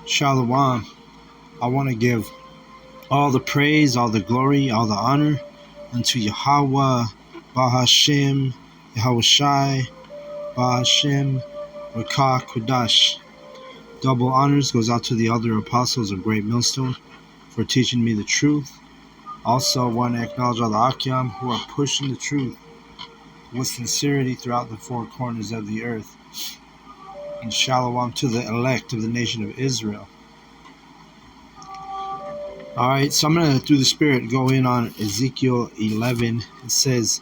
Shalom. I want to give all the praise, all the glory, all the honor unto Yahweh, Bahashem, Yahweh Shai, Bahashem, Rakah Kudash. Double honors goes out to the elder apostles of Great Millstone for teaching me the truth. Also want to acknowledge all the Akyam who are pushing the truth with sincerity throughout the four corners of the earth. And Shalom to the elect of the nation of Israel. Alright, so I'm going to, through the Spirit, go in on Ezekiel 11. It says,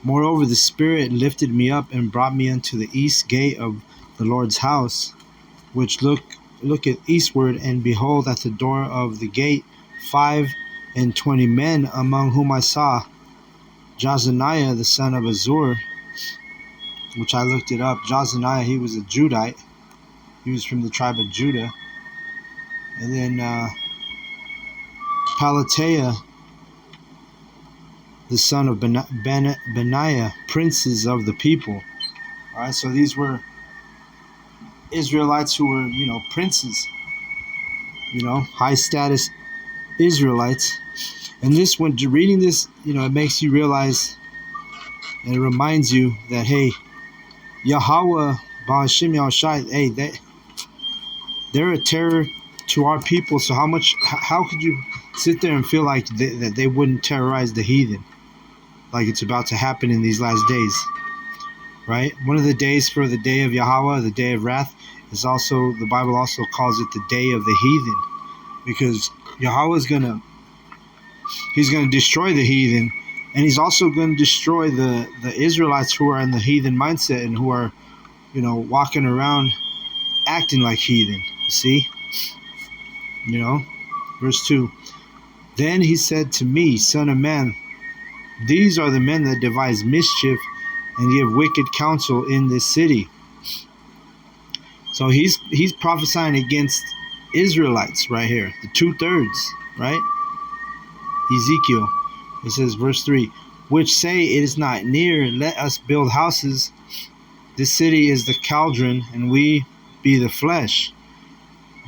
Moreover, the Spirit lifted me up and brought me unto the east gate of the Lord's house, which looketh eastward, and behold, at the door of the gate 25 men, among whom I saw Jazaniah the son of Azur, which I looked it up. Jazaniah, he was a Judite. He was from the tribe of Judah. And then Pelatiah, the son of Benaiah, princes of the people. All right, so these were Israelites who were, princes, high status Israelites. And this, when reading this, it makes you realize, and it reminds you that, hey, Yahweh, Ba'ashim Yahushai, hey, they're a terror to our people. So how could you sit there and feel like that they wouldn't terrorize the heathen, like it's about to happen in these last days, right? One of the days for the day of Yahweh, the day of wrath, is also, the Bible also calls it the day of the heathen, because Yahweh's he's gonna destroy the heathen, and he's also going to destroy the Israelites who are in the heathen mindset and who are, walking around acting like heathen. You see? Verse 2. Then he said to me, Son of man, these are the men that devise mischief and give wicked counsel in this city. So he's prophesying against Israelites right here, the 2/3, right? Ezekiel. It says, verse 3, which say, it is not near, let us build houses. This city is the cauldron, and we be the flesh.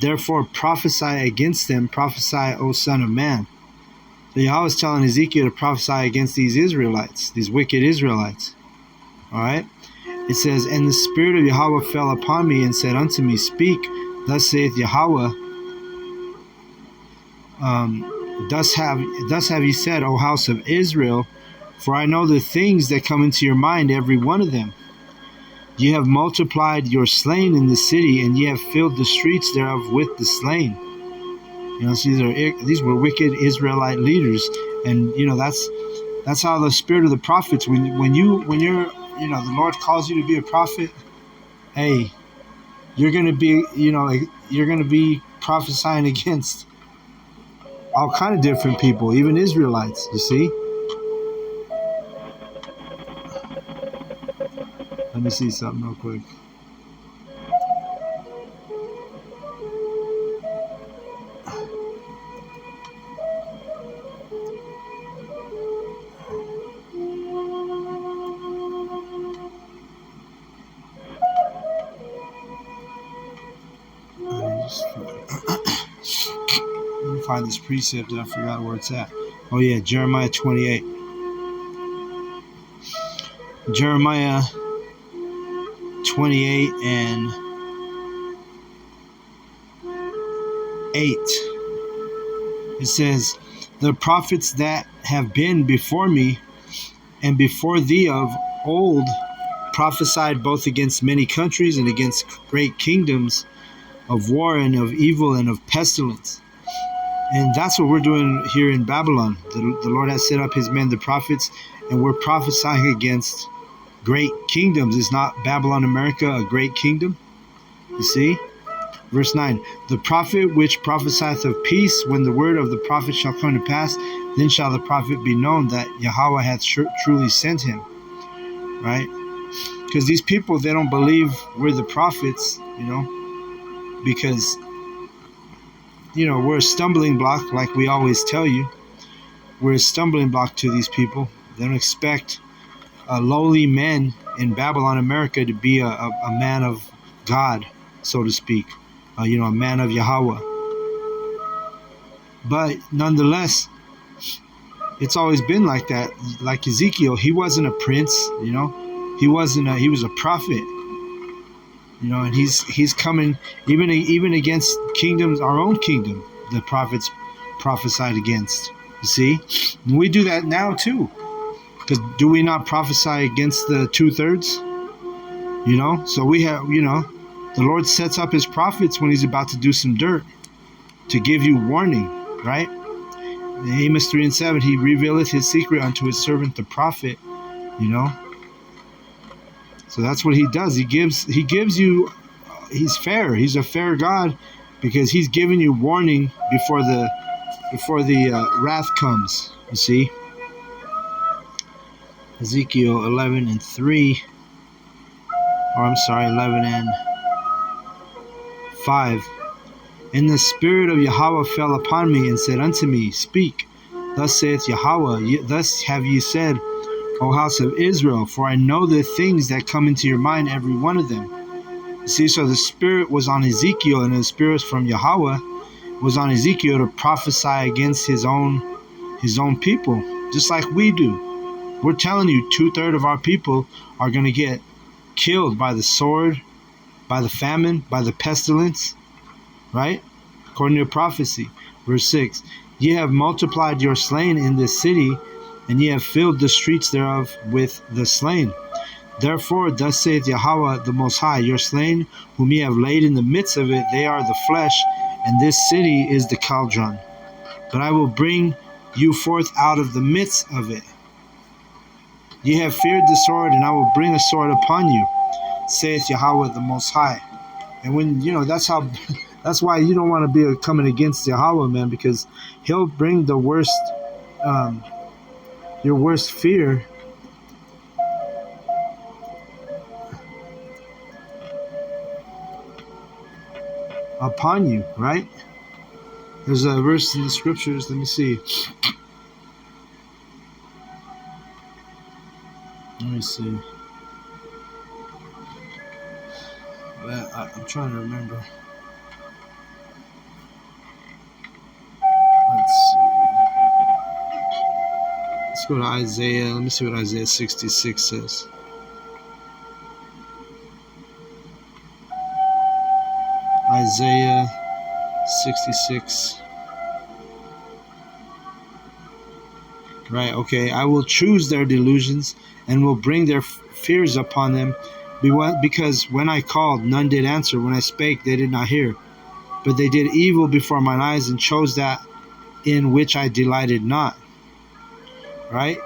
Therefore prophesy against them, prophesy, O son of man. So Yahweh is telling Ezekiel to prophesy against these Israelites, these wicked Israelites. Alright? It says, and the Spirit of Yahweh fell upon me and said unto me, Speak, thus saith Yahweh, thus have ye said, O house of Israel, for I know the things that come into your mind, every one of them. Ye have multiplied your slain in the city, and ye have filled the streets thereof with the slain. So these were wicked Israelite leaders, and that's how the spirit of the prophets. When you're the Lord calls you to be a prophet, hey, you're gonna be prophesying against all kind of different people, even Israelites. You see. Let me see something real quick. Let me find this precept that I forgot where it's at. Oh yeah, Jeremiah 28. Jeremiah 28 and 8. It says, the prophets that have been before me and before thee of old prophesied both against many countries and against great kingdoms, of war and of evil and of pestilence. And that's what we're doing here in Babylon. The Lord has set up his men, the prophets, and we're prophesying against great kingdoms. Is not Babylon, America, a great kingdom? You see? Verse 9, the prophet which prophesieth of peace, when the word of the prophet shall come to pass, then shall the prophet be known that Yahweh hath truly sent him. Right? Because these people, they don't believe we're the prophets, because, we're a stumbling block, like we always tell you. We're a stumbling block to these people. They don't expect lowly men in Babylon, America, to be a man of God, so to speak. a man of Yahweh. But nonetheless, it's always been like that. Like Ezekiel, he wasn't a prince, he was a prophet, and he's coming even against kingdoms, our own kingdom, the prophets prophesied against. You see, and we do that now too. Because do we not prophesy against the 2/3? So we have, the Lord sets up his prophets when he's about to do some dirt to give you warning, right? In Amos 3:7, he revealeth his secret unto his servant the prophet, So that's what he does. He gives you, he's fair. He's a fair God because he's giving you warning before the wrath comes, you see. Ezekiel 11:3, or I'm sorry, 11:5. And the Spirit of Yahweh fell upon me and said unto me, Speak, thus saith Yahweh, thus have ye said, O house of Israel, for I know the things that come into your mind, every one of them. See, so the Spirit was on Ezekiel, and the Spirit from Yahweh was on Ezekiel to prophesy against his own people, just like we do. We're telling you 2/3 of our people are going to get killed by the sword, by the famine, by the pestilence, right? According to prophecy. Verse 6, Ye have multiplied your slain in this city, and ye have filled the streets thereof with the slain. Therefore, thus saith Yahweh the Most High, Your slain, whom ye have laid in the midst of it, they are the flesh, and this city is the cauldron. But I will bring you forth out of the midst of it. Ye have feared the sword, and I will bring a sword upon you, saith Yahweh the Most High. And when, that's why you don't want to be coming against Yahweh, man, because he'll bring the worst, your worst fear upon you, right? There's a verse in the scriptures, let me see. I'm trying to remember. Let's go to Isaiah. Let me see what Isaiah 66 says. Isaiah 66. Right, okay. I will choose their delusions and will bring their fears upon them, because when I called, none did answer. When I spake, they did not hear. But they did evil before mine eyes and chose that in which I delighted not. Right?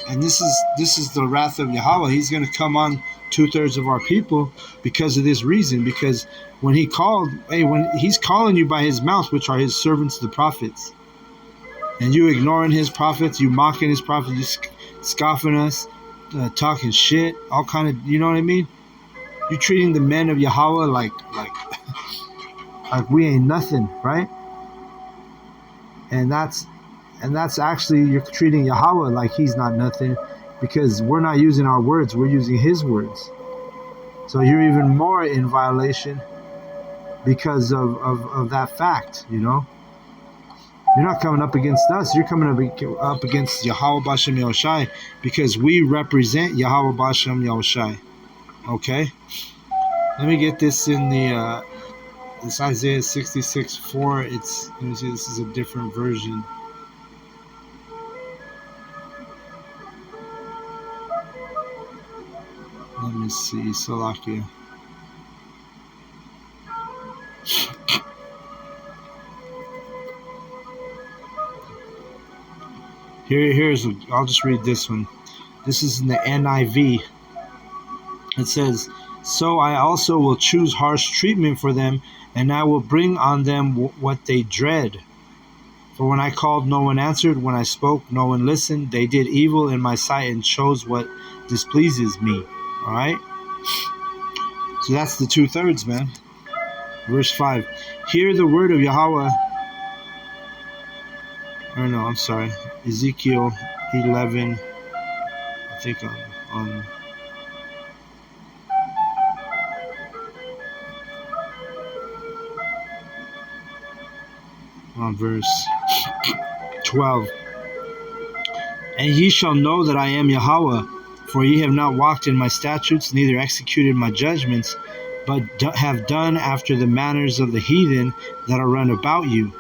And this is the wrath of Yahweh. He's going to come on 2/3 of our people because of this reason. Because when he called, when he's calling you by his mouth, which are his servants, the prophets, and you ignoring his prophets, you mocking his prophets, you scoffing us, talking shit, all kind of, you know what I mean? You're treating the men of Yahweh like we ain't nothing, right? And that's actually, you're treating Yahweh like he's not nothing, because we're not using our words, we're using his words. So you're even more in violation because of that fact, You're not coming up against us, you're coming up against Yahweh Bashem Yahushai, because we represent Yahweh Bashem Yahushai. Okay? Let me get this in the this Isaiah 66:4. Let me see, this is a different version. Let me see, Salakia. I'll just read this one. This is in the NIV. It says, So I also will choose harsh treatment for them, and I will bring on them what they dread. For when I called, no one answered. When I spoke, no one listened. They did evil in my sight and chose what displeases me. All right? So that's the 2/3, man. Verse 5. Hear the word of Yahweh. Or no, I'm sorry. Ezekiel 11. I think on on verse 12. And ye shall know that I am Yahweh, for ye have not walked in my statutes, neither executed my judgments, but have done after the manners of the heathen that are run about you.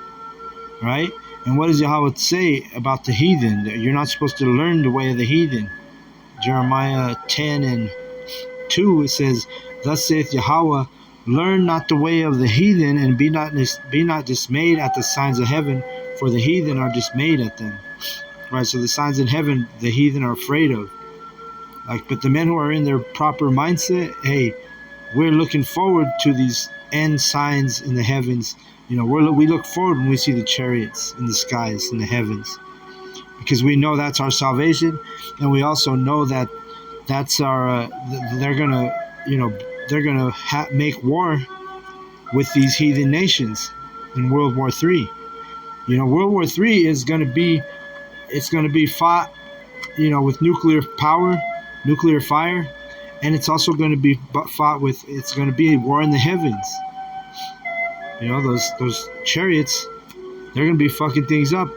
Right? And what does Yahweh say about the heathen? That you're not supposed to learn the way of the heathen. Jeremiah 10:2, it says, Thus saith Yahweh, learn not the way of the heathen, and be not dismayed at the signs of heaven, for the heathen are dismayed at them. Right, so the signs in heaven, the heathen are afraid of. But the men who are in their proper mindset, hey, we're looking forward to these end signs in the heavens. We look forward when we see the chariots in the skies, in the heavens, because we know that's our salvation, and we also know that that's our. They're gonna, make war with these heathen nations in World War III. World War III is gonna be. It's gonna be fought, with nuclear power, nuclear fire, and it's also going to be fought with. It's going to be a war in the heavens. Those chariots, they're going to be fucking things up.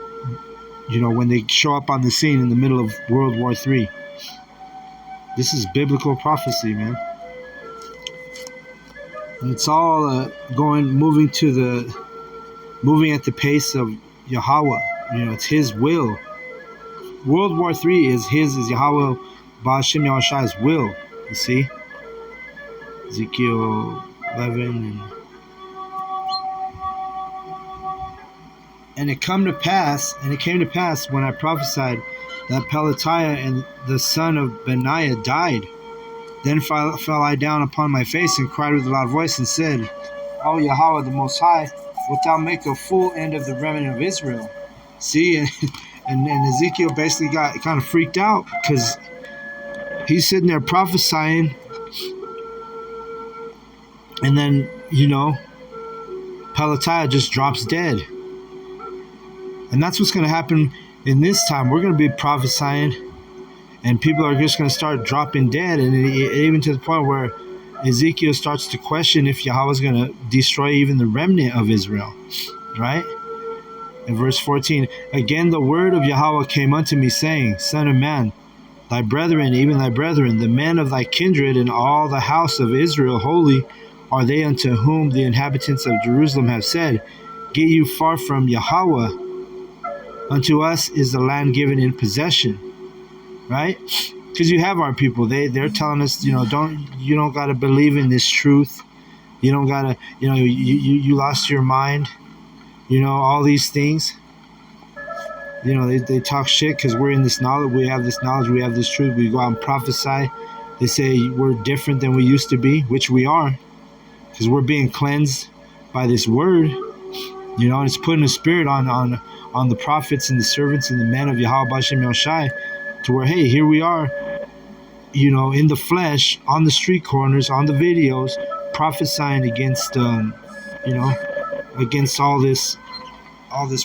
When they show up on the scene in the middle of World War III. This is biblical prophecy, man. And it's all moving at the pace of Yahweh. It's His will. World War III is Yahweh Ba'ashem Yahushai's will. You see, Ezekiel 11 and it came to pass when I prophesied that Pelatiah and the son of Benaiah died. Then fell I down upon my face and cried with a loud voice and said, O Yahweh the Most High, wilt thou make a full end of the remnant of Israel? See, and Ezekiel basically got kind of freaked out because he's sitting there prophesying, and then, Pelatiah just drops dead. And that's what's going to happen in this time. We're going to be prophesying, and people are just going to start dropping dead, and even to the point where Ezekiel starts to question if Yahweh is going to destroy even the remnant of Israel, right? In verse 14, again the word of Yahweh came unto me, saying, Son of man, thy brethren, even thy brethren, the men of thy kindred, and all the house of Israel, holy are they unto whom the inhabitants of Jerusalem have said, Get you far from Yahweh. Unto us is the land given in possession, right? Because you have our people. They're telling us, you don't got to believe in this truth. You don't got to, you lost your mind. All these things. They talk shit because we're in this knowledge. We have this knowledge. We have this truth. We go out and prophesy. They say we're different than we used to be, which we are, because we're being cleansed by this word. And it's putting a spirit on the prophets and the servants and the men of Yahweh Ba'ashem Yahushai, to where, hey, here we are, in the flesh, on the street corners, on the videos, prophesying against, against all this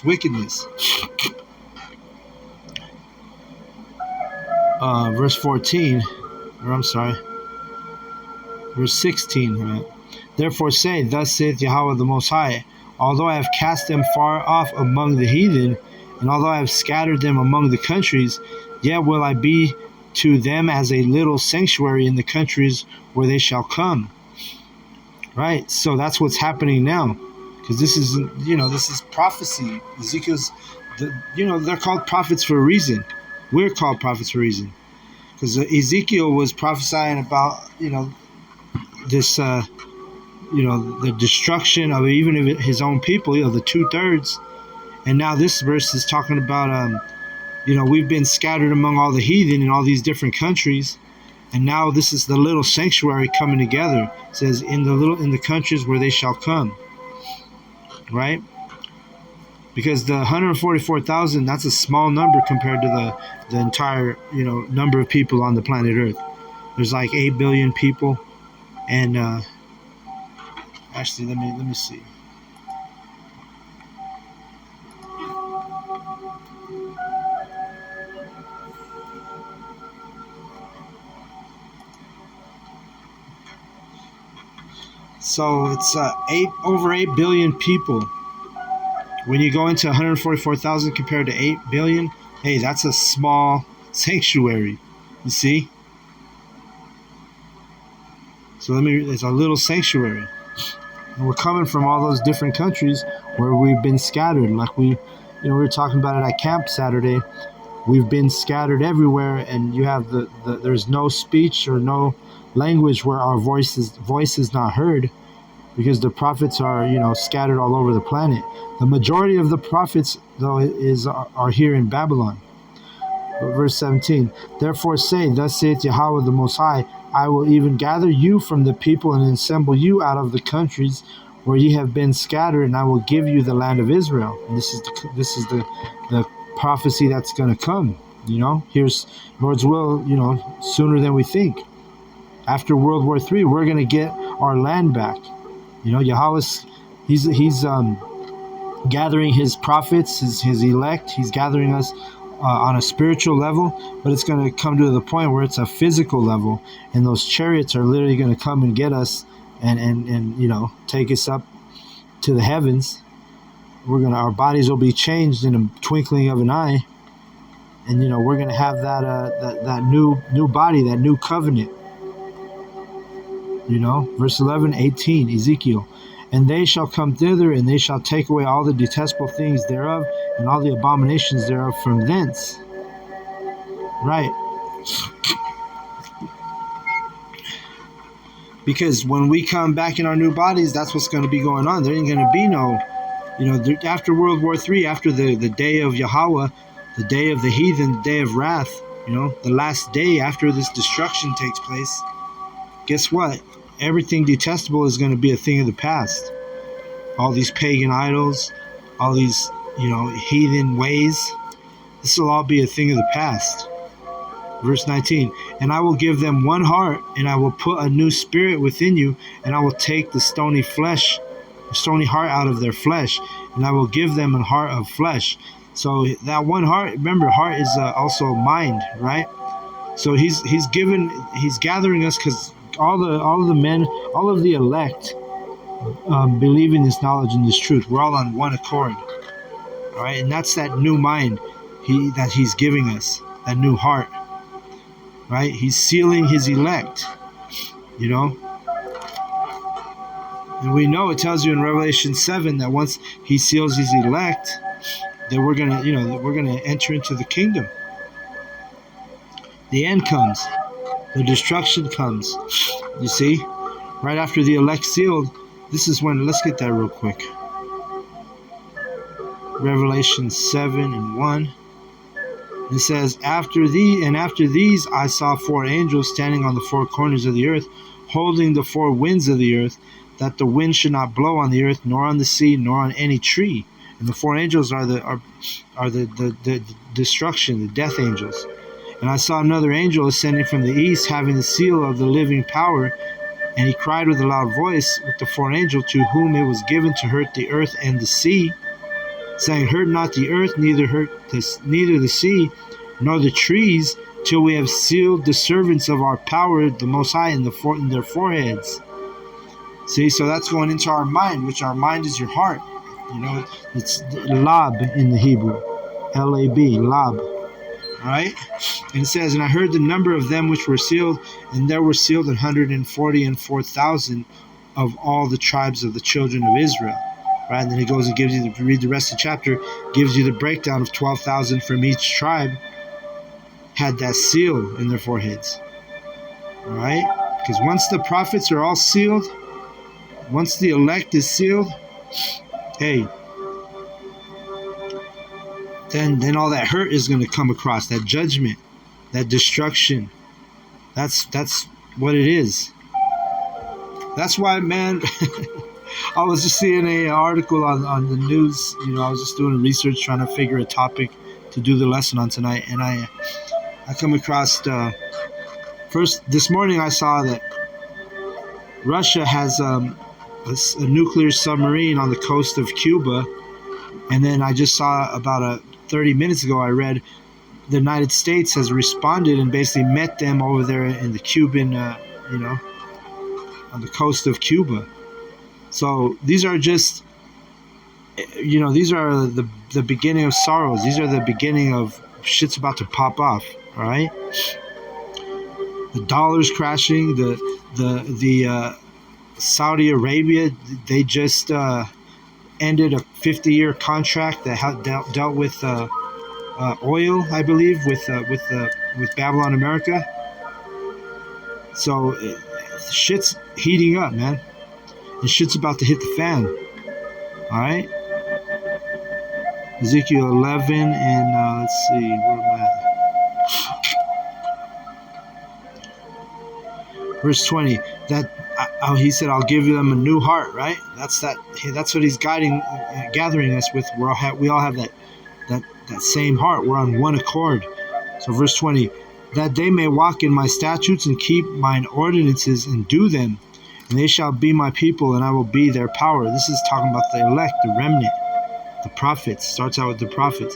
wickedness. Verse 14, or I'm sorry, verse 16. Right? Therefore say, Thus saith Yahweh the Most High, although I have cast them far off among the heathen, and although I have scattered them among the countries, yet will I be to them as a little sanctuary in the countries where they shall come. Right? So that's what's happening now. Because this is prophecy. Ezekiel's, they're called prophets for a reason. We're called prophets for a reason. Because Ezekiel was prophesying about, this, the destruction of even his own people, the 2/3. And now this verse is talking about, we've been scattered among all the heathen in all these different countries. And now this is the little sanctuary coming together. It says, in the countries where they shall come. Right? Because the 144,000, that's a small number compared to the entire, number of people on the planet Earth. There's like 8 billion people. And, actually, let me see. So it's over 8 billion people When you go into 144,000 compared to 8 billion, hey, that's a small sanctuary. You see? So it's a little sanctuary. And we're coming from all those different countries where we've been scattered. Like we were talking about it at camp Saturday. We've been scattered everywhere, and you have there's no speech or no language where our voice is not heard, because the prophets are scattered all over the planet. The majority of the prophets though are here in Babylon. Verse 17, therefore say, thus saith Yahweh the Most High, I will even gather you from the people and assemble you out of the countries where ye have been scattered, and I will give you the land of Israel. And this is the prophecy that's going to come. Here's Lord's will, sooner than we think. After World War III, we're going to get our land back. Yahweh, he's gathering his prophets, his elect. He's gathering us on a spiritual level, but it's going to come to the point where it's a physical level, and those chariots are literally going to come and get us and take us up to the heavens. Our bodies will be changed in a twinkling of an eye, and we're going to have that new body, that new covenant. Verse 11, 18, Ezekiel, and they shall come thither, and they shall take away all the detestable things thereof, and all the abominations thereof from thence. Right. Because when we come back in our new bodies, that's what's going to be going on. There ain't going to be no, after World War III, after the day of Yahweh, the day of the heathen, the day of wrath, the last day after this destruction takes place, guess what? Everything detestable is going to be a thing of the past. All these pagan idols, all these, heathen ways, this will all be a thing of the past. Verse 19, and I will give them one heart, and I will put a new spirit within you, and I will take the stony heart out of their flesh, and I will give them a heart of flesh. So that one heart, remember, heart is also mind, right? So he's gathering us, because all of the men, all of the elect believe in this knowledge and this truth. We're all on one accord, all right? And that's that new mind that he's giving us, that new heart, right? He's sealing his elect, And we know it tells you in Revelation 7 that once he seals his elect, that we're gonna enter into the kingdom. The end comes. The destruction comes. You see? Right after the elect sealed, this is when, let's get that real quick. Revelation 7 and 1. It says, after these I saw 4 angels standing on the 4 corners of the earth, holding the 4 winds of the earth, that the wind should not blow on the earth, nor on the sea, nor on any tree. And the 4 angels are the destruction, the death angels. And I saw another angel ascending from the east, having the seal of the living power, and he cried with a loud voice with the 4 angels, to whom it was given to hurt the earth and the sea, saying, hurt not the earth, neither the sea, nor the trees, till we have sealed the servants of our power, the Most High, in their foreheads. See, so that's going into our mind, which our mind is your heart. It's lab in the Hebrew, L-A-B, lab. All right, and it says, and I heard the number of them which were sealed, and there were sealed 144,000 of all the tribes of the children of Israel. Right, and then he goes and gives you, if you read the rest of the chapter, gives you the breakdown of 12,000 from each tribe had that seal in their foreheads. All right, because once the prophets are all sealed, once the elect is sealed, hey, then all that hurt is going to come across, that judgment, that destruction. That's what it is. That's why, man, I was just seeing an article on the news. I was just doing research, trying to figure a topic to do the lesson on tonight, and I come across first this morning. I saw that Russia has a nuclear submarine on the coast of Cuba, and then I just saw about 30 minutes ago, I read the United States has responded and basically met them over there in the Cuban, on the coast of Cuba. So these are just, these are the beginning of sorrows. These are the beginning of shit's about to pop off. All right, the dollar's crashing. The Saudi Arabia, they just ended a 50-year contract that dealt with oil, I believe, with Babylon America. So shit's heating up, man, and shit's about to hit the fan. All right. Ezekiel 11 and let's see, where am I at? Verse 20. He said, "I'll give them a new heart." Right. That's what he's gathering us with. We all have that same heart. We're on one accord. So verse 20, that they may walk in my statutes and keep mine ordinances and do them, and they shall be my people, and I will be their power. This is talking about the elect, the remnant, the prophets. Starts out with the prophets.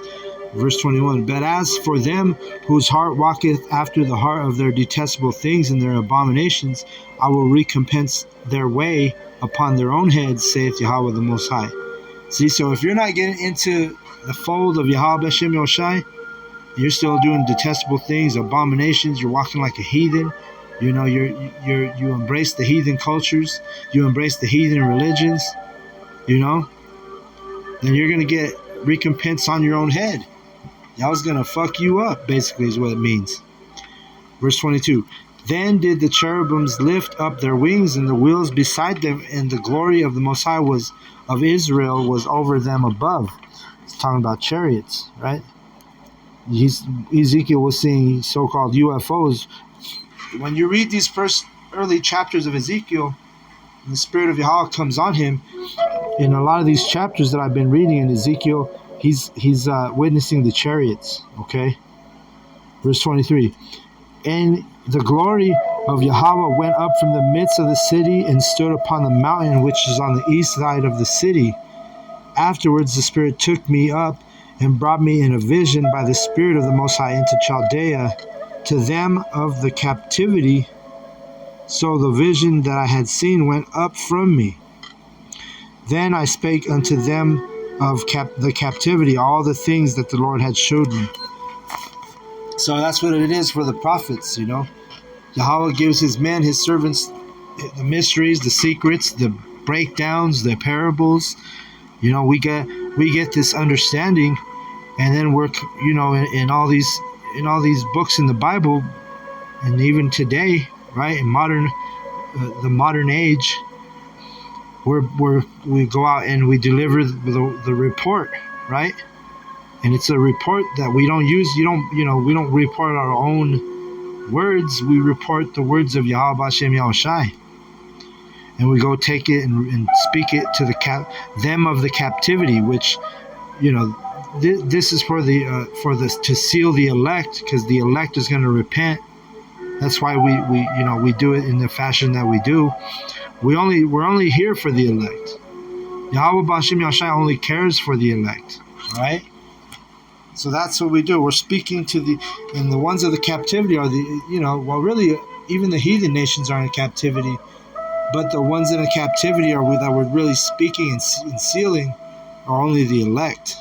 Verse 21, but as for them whose heart walketh after the heart of their detestable things and their abominations, I will recompense their way upon their own heads, saith Yahweh the Most High. See, so if you're not getting into the fold of Yahweh B'Shem Yoshai, you're still doing detestable things, abominations, you're walking like a heathen, you embrace the heathen cultures, you embrace the heathen religions, then you're going to get recompense on your own head. Yahweh's going to fuck you up, basically, is what it means. Verse 22, then did the cherubims lift up their wings, and the wheels beside them, and the glory of the Most High of Israel was over them above. It's talking about chariots, right? Ezekiel was seeing so-called UFOs. When you read these first early chapters of Ezekiel, the Spirit of Yahweh comes on him. In a lot of these chapters that I've been reading in Ezekiel, he's witnessing the chariots. Okay, verse 23. And the glory of Yahweh went up from the midst of the city and stood upon the mountain which is on the east side of the city. Afterwards the Spirit took me up and brought me in a vision by the Spirit of the Most High into Chaldea, to them of the captivity. So the vision that I had seen went up from me. Then I spake unto them of the captivity, all the things that the Lord had showed me. So that's what it is for the prophets, Yahweh gives his men, his servants, the mysteries, the secrets, the breakdowns, the parables. We get this understanding, and then we're in all these books in the Bible, and even today, right, in the modern age, we go out and we deliver the report, right? And it's a report that we don't use. We don't report our own words. We report the words of Yahweh B'Shem Yahushai. And we go take it and speak it to them of the captivity, which, this is for to seal the elect, because the elect is going to repent. That's why we do it in the fashion that we do. We're only here for the elect. Yahweh B'Shem Yahushai only cares for the elect, right? So that's what we do. We're speaking to and the ones of the captivity are really even the heathen nations are in captivity. But the ones in a captivity that we're really speaking and sealing are only the elect,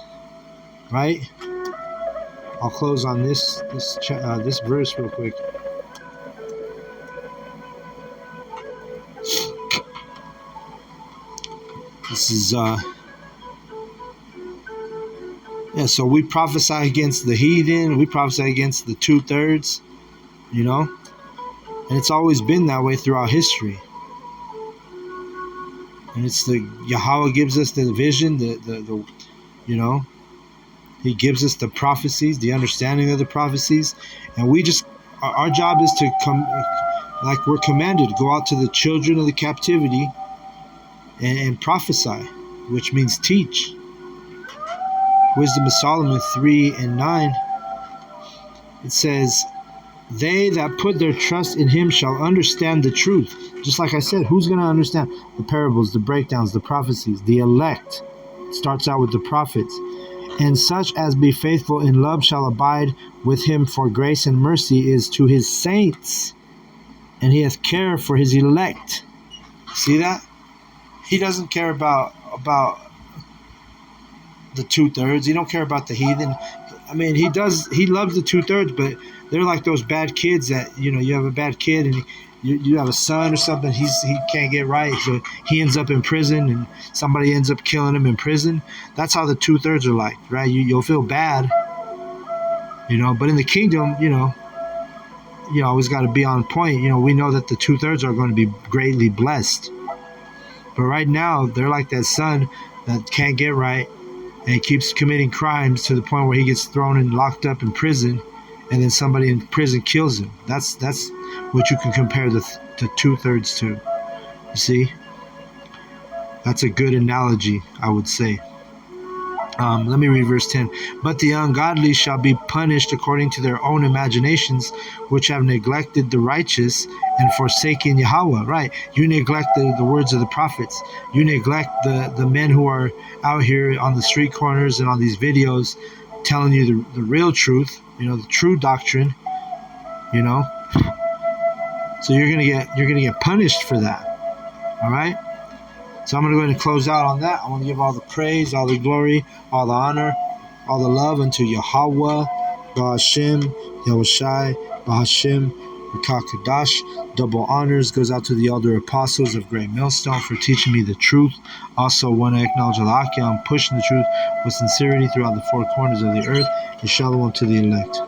right? I'll close on this verse real quick. This is so we prophesy against the heathen. We prophesy against the 2/3, and it's always been that way throughout history. And it's Yahweh gives us the vision, he gives us the prophecies, the understanding of the prophecies, and our job is to come, like we're commanded, go out to the children of the captivity and prophesy, which means teach. Wisdom of Solomon 3:9, it says, they that put their trust in him shall understand the truth. Just like I said, who's going to understand the parables, the breakdowns, the prophecies? The elect. It starts out with the prophets. And such as be faithful in love shall abide with him, for grace and mercy is to his saints, and he hath care for his elect. See that? He doesn't care about the 2/3. He don't care about the heathen. I mean, he does. He loves the 2/3, but they're like those bad kids that you have a bad kid and you have a son or something. He can't get right, so he ends up in prison and somebody ends up killing him in prison. That's how the 2/3 are like, right? You'll feel bad, but in the kingdom, you always got to be on point. We know that the 2/3 are going to be greatly blessed. But right now, they're like that son that can't get right and he keeps committing crimes to the point where he gets thrown and locked up in prison, and then somebody in prison kills him. That's what you can compare the 2/3 to. You see? That's a good analogy, I would say. Let me read verse 10. But the ungodly shall be punished according to their own imaginations, which have neglected the righteous and forsaken Yahweh. Right. You neglect the words of the prophets. You neglect the men who are out here on the street corners and on these videos telling you the real truth, the true doctrine, So you're gonna get punished for that. All right? So I'm going to go ahead and close out on that. I want to give all the praise, all the glory, all the honor, all the love unto Yahweh, Ba'ashem, Yahushai, Ba'ashem, Rakakadash. Double honors goes out to the elder apostles of Great Millstone for teaching me the truth. Also want to acknowledge Alakia on pushing the truth with sincerity throughout the four corners of the earth. And shalom to the elect.